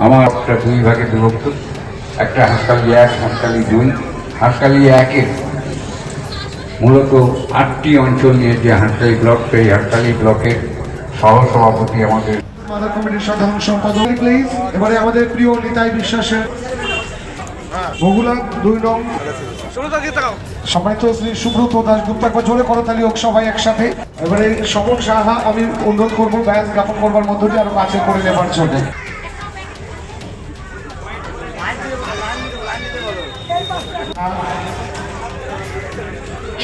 আমার একটা দুই ভাগে বিভক্ত, একটা হাঁসখালি 1, হাঁসখালি 2। হাঁসখালি 1-এর মূলত 8টি অঞ্চল নিয়ে যে হাঁসখালি ব্লক, সেই হাঁসখালি ব্লকের সহসভাপতি আমাদের মাদার কমিটির সাধারণ সম্পাদক। প্লিজ এবারে আমাদের প্রিয় নিতাই বিশ্বাসের বগুলা 2 নং সম্মানিত শ্রী সুব্রত দাশগুপ্ত, একবার জোরে করতালি হোক সবাই একসাথে। এবারে স্বপন সাহা আমি অনুরোধ করবো ব্যাস জ্ঞাপন করবার মধ্য দিয়ে আরো কাছে করে নেবার জন্য।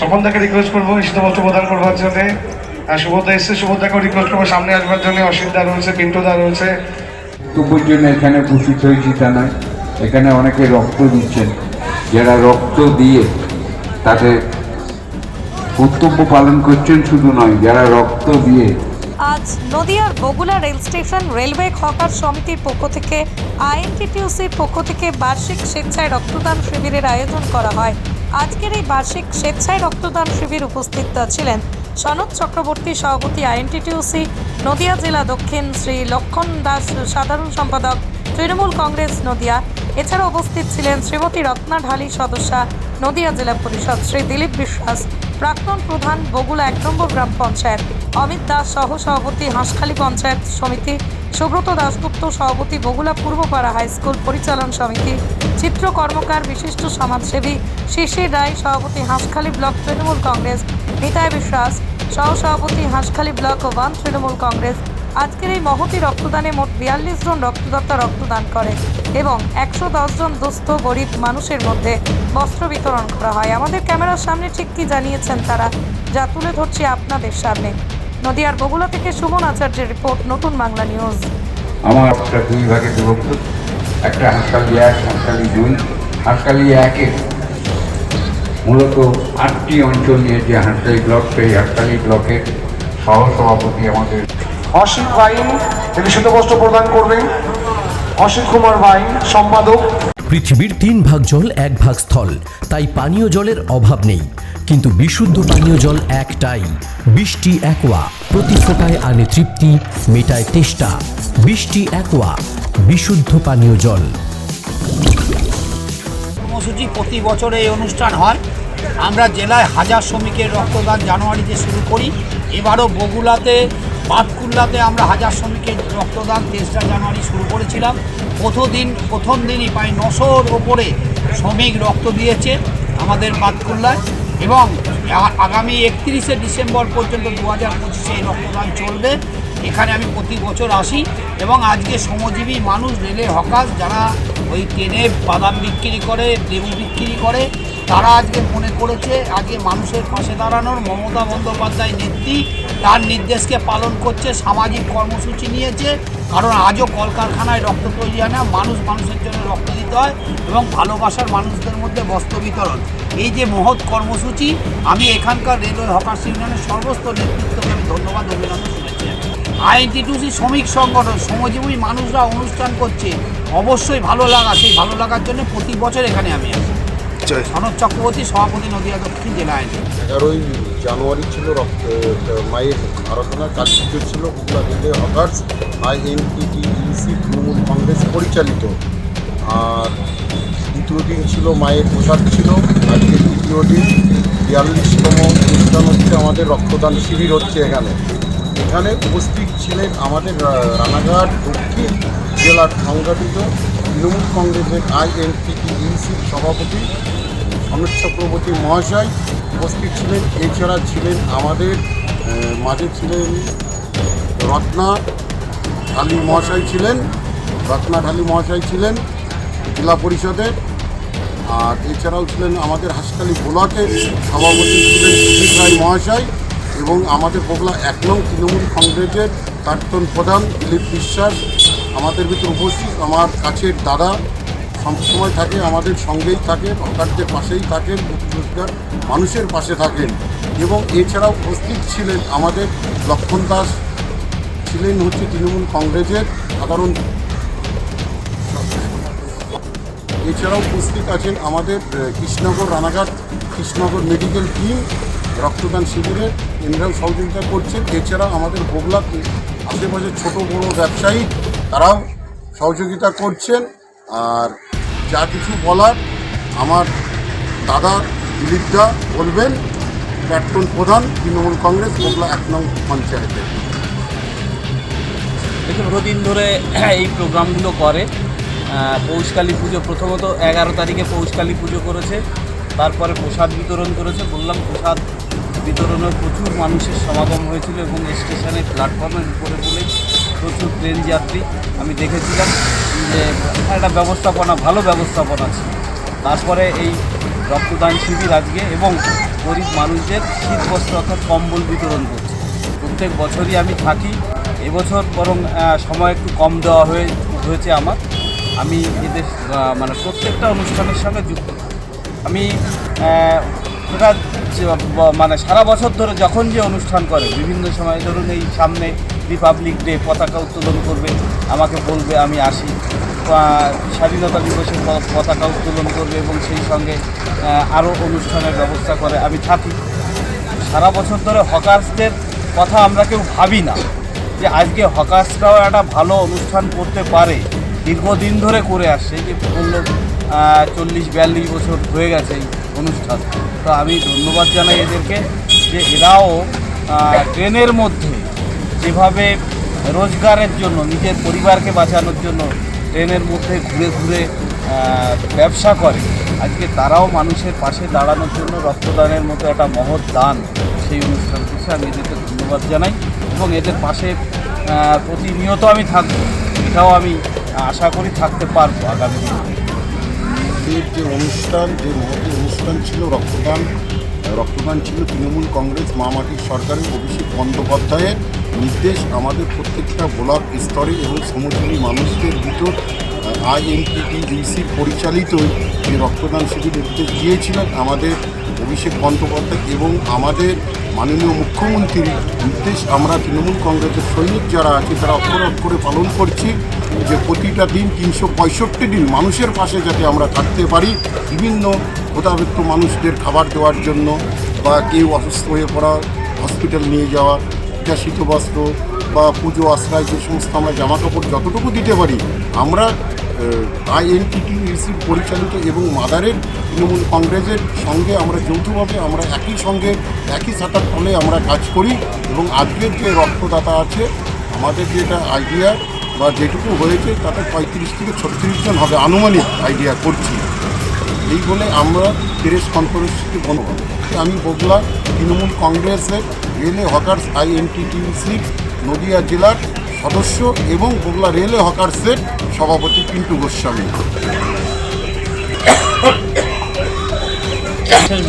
স্বপনদাকে রিকোয়েস্ট করবো শীতবস্ত্র প্রদান করবার জন্য। সুবোধা এসছে, সুবোধাকেও রিকোয়েস্ট করবো সামনে আসবার জন্য। অসিতদা রয়েছে, পিন্টুদা রয়েছে। তবুর জন্য এখানে উপস্থিত হয়েছি তা নয়, এখানে অনেকে রক্ত দিচ্ছেন, যারা রক্ত দিয়ে তাদের কর্তব্য পালন করছেন শুধু নয়, যারা রক্ত দিয়ে। আজ নদিয়ার Bagula rail station railway hawker সমিতির পক্ষ থেকে আইএনটিটিউসির পক্ষ থেকে বার্ষিক স্বেচ্ছায় রক্তদান শিবিরের আয়োজন করা হয়। আজকের এই বার্ষিক স্বেচ্ছায় রক্তদান শিবির উপস্থিত ছিলেন সনদ চক্রবর্তী, সভাপতি আইএনটিটিউসি নদিয়া জেলা দক্ষিণ, শ্রী লক্ষণ দাস, সাধারণ সম্পাদক তৃণমূল কংগ্রেস নদিয়া। এছাড়া উপস্থিত ছিলেন শ্রীমতী রত্না ঢালি, সদস্যা নদিয়া জেলা পরিষদ, শ্রী দিলীপ বিশ্বাস, প্রাক্তন প্রধান বগুলা 1 নম্বর গ্রাম পঞ্চায়েত, অমিত দাস সহ সভাপতি হাঁসখালি পঞ্চায়েত সমিতি, সুব্রত দাশগুপ্ত সভাপতি বগুলা পূর্বপাড়া হাই স্কুল পরিচালন সমিতি, চিত্র কর্মকার বিশিষ্ট সমাজসেবী শিশির রায় সভাপতি হাঁসখালি ব্লক তৃণমূল কংগ্রেস, নিতাই বিশ্বাস সহ সভাপতি হাঁসখালি ব্লক ও 1 তৃণমূল কংগ্রেস। আজকের এই মহতি রক্তদানে মোট 42 জন রক্তদাতা রক্তদান করে এবং 110 জন দুস্থ গরিব মানুষের মধ্যে বস্ত্র বিতরণ করা হয়। আমাদের ক্যামেরার সামনে ঠিক কি জানিয়েছেন তারা, যা তুলে ধরছি আপনাদের সামনে। নদিয়ার বগুলা থেকে সুমন আচার্যের রিপোর্ট, নতুন বাংলা নিউজ। আমার একটা দুই ভাগে বিভক্ত, একটা হাঁসখালি 1, হাঁসখালি 2। হাঁসখালি 1-এর মূলত 8টি অঞ্চল নিয়ে যে হাঁসখালি ব্লক, সেই হাঁসখালি ব্লকের সহসভাপতি আমাদের অসিত বাইন তিনি শীতবস্ত্র প্রদান করবেন। অসিত কুমার বাইন সম্পাদক। পৃথিবীর 3 ভাগ জল 1 ভাগ স্থল, তাই পানীয় জলের অভাব নেই, কিন্তু বিশুদ্ধ পানীয় জল একটাই, বৃষ্টি অ্যাকোয়া। প্রতি ফোঁটায় আনে তৃপ্তি, মেটায় তেষ্টা। বৃষ্টি অ্যাকোয়া, বিশুদ্ধ পানীয় জল। কর্মসূচি প্রতি বছর এই অনুষ্ঠান হয়। আমরা জেলায় 1000 শ্রমিকের রক্তদান জানুয়ারিতে শুরু করি। এবারও বগুলাতে, পাটকুল্লাতে আমরা 1000 শ্রমিকের রক্তদান 23 জানুয়ারি শুরু করেছিলাম। প্রথম দিনই প্রায় 900-র ওপরে শ্রমিক রক্ত দিয়েছে আমাদের পাটকুল্লায়, এবং আগামী 31শে ডিসেম্বর পর্যন্ত 2025 এই রক্তদান চলবে। এখানে আমি প্রতি বছর আসি এবং আজকে শ্রমজীবী মানুষ, রেলের হকার, যারা ওই ট্রেনে বাদাম বিক্রি করে, লেবু বিক্রি করে, তারা আজকে মনে করেছে আজকে মানুষের পাশে দাঁড়ানোর মমতা বন্দ্যোপাধ্যায় নেত্রী তার নির্দেশকে পালন করছে, সামাজিক কর্মসূচি নিয়েছে। কারণ আজও কলকারখানায় রক্ত তৈরি হয় না, মানুষ মানুষের জন্য রক্ত দিতে হয়, এবং ভালোবাসার মানুষদের মধ্যে বস্ত্র বিতরণ। এই যে মহৎ কর্মসূচি, আমি এখানকার রেলওয়ে হকার্স ইউনিয়নের সমস্ত নেতৃত্বকে আমি ধন্যবাদ, অভিনন্দন শুনেছি। আইএনটিটিউসি শ্রমিক সংগঠন, শ্রমজীবী মানুষরা অনুষ্ঠান করছে, অবশ্যই ভালো লাগা। সেই ভালো লাগার জন্য প্রতি বছর এখানে আমি আসি। সনদ চক্রবর্তী, সভাপতি নদিয়া দক্ষিণ জেলা আইনজীবী। 11ই জানুয়ারি ছিল মায়ের আরাধনা, কালী পুজো ছিল Bagula railway hawkers INTTUC Trinamool Congress পরিচালিত। আর দ্বিতীয় দিন ছিল মায়ের প্রসাদ ছিল। আজকে তৃতীয় দিন 42তম অনুষ্ঠান হচ্ছে, আমাদের রক্তদান শিবির হচ্ছে এখানে উপস্থিত ছিলেন আমাদের রানাঘাট দক্ষিণ জেলার সংগঠিত তৃণমূল কংগ্রেসের আইএনটিটিউসির সভাপতি সনদ চক্রবর্তী মহাশয় উপস্থিত ছিলেন। এছাড়া ছিলেন আমাদের মাঝে ছিলেন রত্না ঢালি মহাশয় ছিলেন জেলা পরিষদের। আর এছাড়াও ছিলেন আমাদের হাঁসখালি ব্লকের সভাপতি ছিলেন শিশির রায় মহাশয়, এবং আমাদের বগুলা 1 নং তৃণমূল কংগ্রেসের প্রাক্তন প্রধান দিলীপ বিশ্বাস আমাদের ভিতর উপস্থিত। আমার কাছের দাদা, সবসময় থাকে, আমাদের সঙ্গেই থাকেন, হকারদের পাশেই থাকেন, রোজগার মানুষের পাশে থাকেন। এবং এছাড়াও উপস্থিত ছিলেন আমাদের লক্ষণ দাস, ছিলেন হচ্ছে তৃণমূল কংগ্রেসের সাধারণ। এছাড়াও উপস্থিত আছেন আমাদের কৃষ্ণনগর, রানাঘাট কৃষ্ণনগর মেডিকেল টিম রক্তদান শিবিরে এনরাও সহযোগিতা করছেন। এছাড়া আমাদের বগুলা আশেপাশের ছোটো বড়ো ব্যবসায়ী, তারাও সহযোগিতা করছেন। আর যা কিছু বলার আমার দাদা দিলীপ দা বলবেন, প্রাক্তন প্রধান তৃণমূল কংগ্রেস বগলা 1 নং পঞ্চায়েতে। দীর্ঘদিন ধরে এই প্রোগ্রামগুলো করে। পৌষকালী পুজো প্রথমত 11 তারিখে পৌষকালী পুজো করেছে, তারপরে প্রসাদ বিতরণ করেছে। বললাম প্রসাদ বিতরণের প্রচুর মানুষের সমাগম হয়েছিল এবং স্টেশনের প্ল্যাটফর্মের উপরে বলে প্রচুর ট্রেন যাত্রী আমি দেখেছিলাম যে একটা ব্যবস্থাপনা, ভালো ব্যবস্থাপনা ছিল। তারপরে এই রক্তদান শিবির আজকে এবং গরিব মানুষদের শীতবস্ত্র অর্থাৎ কম্বল বিতরণ করছে। প্রত্যেক বছরই আমি থাকি, এবছর বরং সময় একটু কম দেওয়া হয়েছে আমার। আমি এদের মানে প্রত্যেকটা অনুষ্ঠানের সঙ্গে যুক্ত। আমি ওটা মানে সারা বছর ধরে যখন যে অনুষ্ঠান করে বিভিন্ন সময়, ধরুন এই সামনে রিপাবলিক ডে, পতাকা উত্তোলন করবে, আমাকে বলবে, আমি আসি। স্বাধীনতা দিবসে পতাকা উত্তোলন করবে এবং সেই সঙ্গে আরও অনুষ্ঠানের ব্যবস্থা করে, আমি থাকি। সারা বছর ধরে হকার্সদের কথা আমরা কেউ ভাবি না যে আজকে হকার্সরাও একটা ভালো অনুষ্ঠান করতে পারে। দীর্ঘদিন ধরে করে আসছে, যে বললো 40-42 বছর হয়ে গেছে এই অনুষ্ঠান। তো আমি ধন্যবাদ জানাই এদেরকে যে এরাও ট্রেনের মধ্যে যেভাবে রোজগারের জন্য, নিজের পরিবারকে বাঁচানোর জন্য ট্রেনের মধ্যে ঘুরে ঘুরে ব্যবসা করে, আজকে তারাও মানুষের পাশে দাঁড়ানোর জন্য রক্তদানের মতো একটা মহৎ দান সেই অনুষ্ঠান করছে। আমি এদেরকে ধন্যবাদ জানাই এবং এদের পাশে প্রতিনিয়ত আমি থাকবো, এটাও আমি আশা করি থাকতে পারবো আগামী দিনে। যে অনুষ্ঠান, যে মহতী অনুষ্ঠান ছিল রক্তদান ছিল তৃণমূল কংগ্রেস মামাটির সরকারের অভিষেক বন্দ্যোপাধ্যায়ের নির্দেশ। আমাদের প্রত্যেকটা ব্লক স্তরে এবং সমতলী মানুষদের ভিতর INTTUC পরিচালিত যে রক্তদান শিবির নির্দেশ দিয়েছিলেন আমাদের অভিষেক বন্দ্যোপাধ্যায় এবং আমাদের মাননীয় মুখ্যমন্ত্রীর নির্দেশ আমরা তৃণমূল কংগ্রেসের সৈনিক যারা আছে তারা অক্ষরে অক্ষরে পালন করছি, যে প্রতিটা দিন 365 দিন মানুষের পাশে যাতে আমরা থাকতে পারি, বিভিন্ন ক্ষুধার্ত মানুষদের খাবার দেওয়ার জন্য বা কেউ অসুস্থ হয়ে পড়া হসপিটাল নিয়ে যাওয়া, যা শীতবস্ত্র বা পুজো আশ্রয় যে সমস্ত আমরা জামাকাপড় যতটুকু দিতে পারি আমরা INTTUC পরিচালিত এবং মাদারের তৃণমূল কংগ্রেসের সঙ্গে আমরা যৌথভাবে আমরা একই সঙ্গে একই ছাতার তলে আমরা কাজ করি। এবং আজকের যে রক্তদাতা আছে আমাদের যেটা আইডিয়া বা যেটুকু হয়েছে তাতে 35 থেকে 36 জন হবে আনুমানিক আইডিয়া করছি। এই বলে আমরা প্রেস কনফারেন্সকে বলব। আমি বগলা তৃণমূল কংগ্রেসের রেলে হকার্স INTTUC নদিয়া জেলার সদস্য এবং বগলা রেলে হকার্সের সভাপতি পিন্টু গোস্বামী।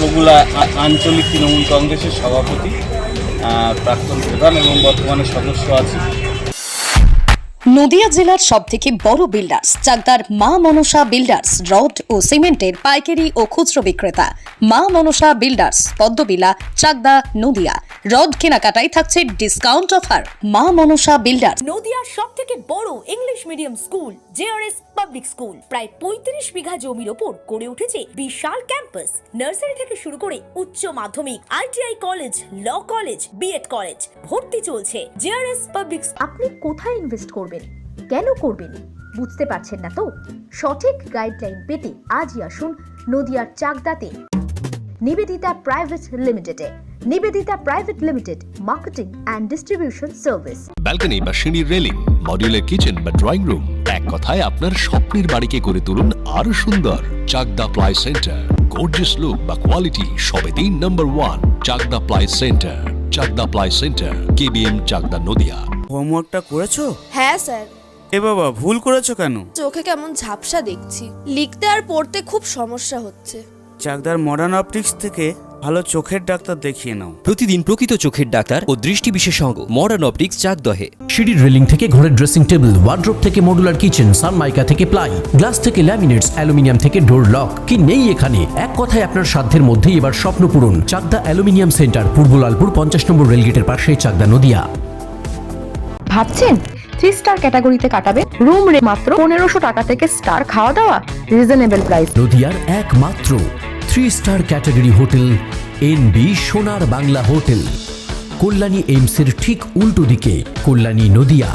বগুলা আঞ্চলিক তৃণমূল কংগ্রেসের সভাপতি, প্রাক্তন প্রধান এবং বর্তমানে সদস্য আছি। নদিয়া জেলার সবথেকে বড় বিল্ডার্স চাকদার মা মনসা বিল্ডার্স, রড ও সিমেন্টের পাইকারি ও খুচরো বিক্রেতা। মা মনসা বিল্ডার্স, পদ্মবিলা, চাকদা, নদিয়া। রড কেনাকাটায় থাকছে ডিসকাউন্ট অফার। মা মনসা বিল্ডার্স। নদিয়ার সবথেকে বড় English medium school JRS public school, প্রায় 35 বিঘা জমির ওপর গড়ে উঠেছে বিশাল ক্যাম্পাস। নার্সারি থেকে শুরু করে উচ্চ মাধ্যমিক, ITI college, law college, B Ed college, ভর্তি চলছে। JRS public. আপনি কোথায় ইনভেস্ট করবেন, কেন করবেন বুঝতে পারছেন না তো? সঠিক গাইডলাইন পেতে আজই আসুন নদিয়ার চাকদাতে নিবেদিতা প্রাইভেট লিমিটেডে। Nivedita private limited, marketing and distribution service. Balcony বা সিঁড়ির রেলিং, মডিউলার কিচেন বা ড্রয়িং রুম, এক কথায় আপনার স্বপ্নের বাড়িকে করে তুলুন আরো সুন্দর। Chakdah ply centre, gorgeous look বা কোয়ালিটি সবে 3 number 1 Chakdah ply centre. Chakdah ply centre, KBM, Chakdah, Nadia. হোমওয়ার্কটা করেছো? হ্যাঁ স্যার। এ বাবা, ভুল করেছো কেন? চোখে কেমন ঝাপসা দেখছি, লিখতে আর পড়তে খুব সমস্যা হচ্ছে। চাকদার মডার্ন অপটিক্স থেকে ভালো চোখের ডাক্তার দেখিয়ে নাও। প্রতিদিন প্রকৃত চোখের ডাক্তার ও দৃষ্টি বিশেষজ্ঞ মডার্ন অপটিক্স, চাকদহে। সিঁড়ির রেলিং থেকে ঘরের ড্রেসিং টেবিল, ওয়ার্ড্রোব থেকে মডুলার কিচেন, সানমাইকা থেকে প্লাই, গ্লাস থেকে ল্যামিনেটস, অ্যালুমিনিয়াম থেকে ডোর লক, কি নেই এখানে? এক কথায় আপনার সাধ্যের মধ্যেই এবার স্বপ্ন পূরণ। চাকদা অ্যালুমিনিয়াম সেন্টার, পূর্ব লালপুর 50 নম্বর রেলগেটের পাশে, চাকদা, নদিয়া। ভাবছেন 3 স্টার ক্যাটাগরিতে কাটাবে? রুম রে মাত্র 1500 টাকা থেকে স্টার, খাওয়া দাওয়া রিজনেবল প্রাইস। নদিয়ার একমাত্র 3 স্টার ক্যাটাগরি হোটেল NB সোনার বাংলা হোটেল, কল্যাণী এইমসের ঠিক উল্টো দিকে, কল্যাণী, নদিয়া।